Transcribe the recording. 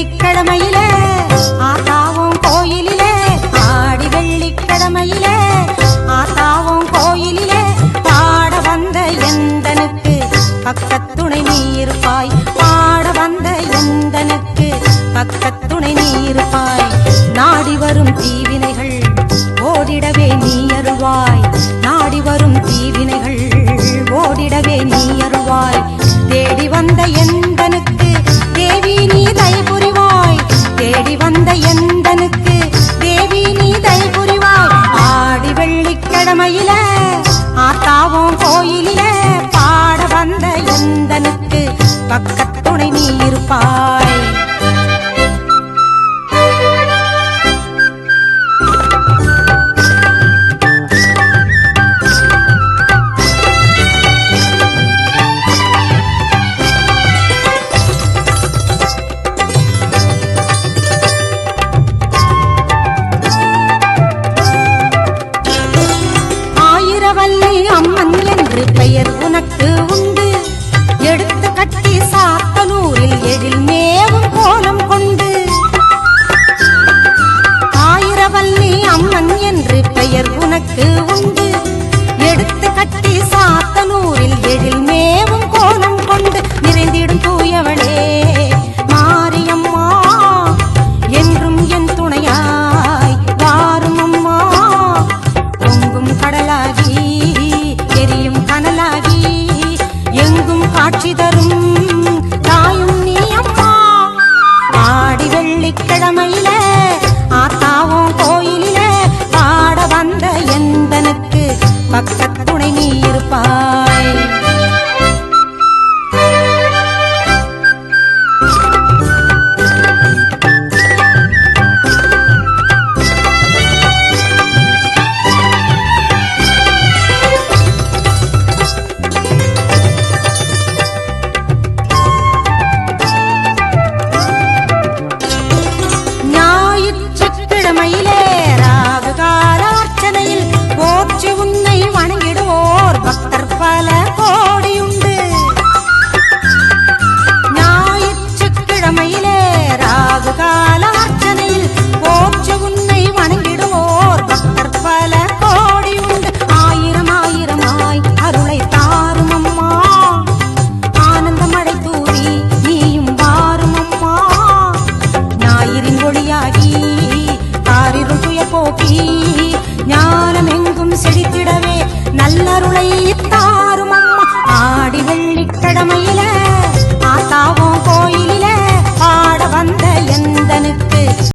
வெள்ளிக்கிழமையிலே ஆத்தாவும் கோயிலிலே ஆடி வெள்ளிக்கிழமையிலே ஆத்தாவும் கோயிலிலே பாட வந்த எந்தனுக்கு பக்கத்துணை நீ இருப்பாய் பாட வந்த எந்தனுக்கு பக்கத்துணை நீ இருப்பாய் நாடி வரும் தீவினைகள் ஓடிடவே நீ அருள்வாய் நாடி வரும் தீவினைகள் ஓடிடவே நீ அருள்வாய் தேடி வந்த எந்தனுக்கு தேவி நீ தயை புரிவாய் தேடி வந்த எந்தனுக்கு தேவி நீ தயை புரிவாய் ஆடி வெள்ளிக்கிழமையிலே ஆத்தாவும் கோயிலிலே பாட வந்த எந்தனுக்கு பக்கத்துணை நீ இருப்பாய் அம்மன் என்று பெயர் உனக்கு உண்டு எடுத்து கட்டி சாத்தனூரில் எழில் மேவும் கோலம் கொண்டு ஆயிரவல்லி அம்மன் என்று பெயர் உனக்கு உண்டு எடுத்து கட்டி சாத்தனூரில் எழில் மேவும் கோலம் கொண்டு நிறைந்திடும் தூயவளே மாரியம்மா என்றும் என் துணையாய் வாரும் அம்மா பொங்கும் கடலாகி எரியும் கனலாகி எங்கும் காட்சி தரும் தாயும் நீ அம்மா ஆடி வெள்ளிக்கிழமையிலே ஆத்தாவும் கோயிலிலே பாட வந்த எந்தனுக்கு பக்கத்துணை நீ இருப்பாய்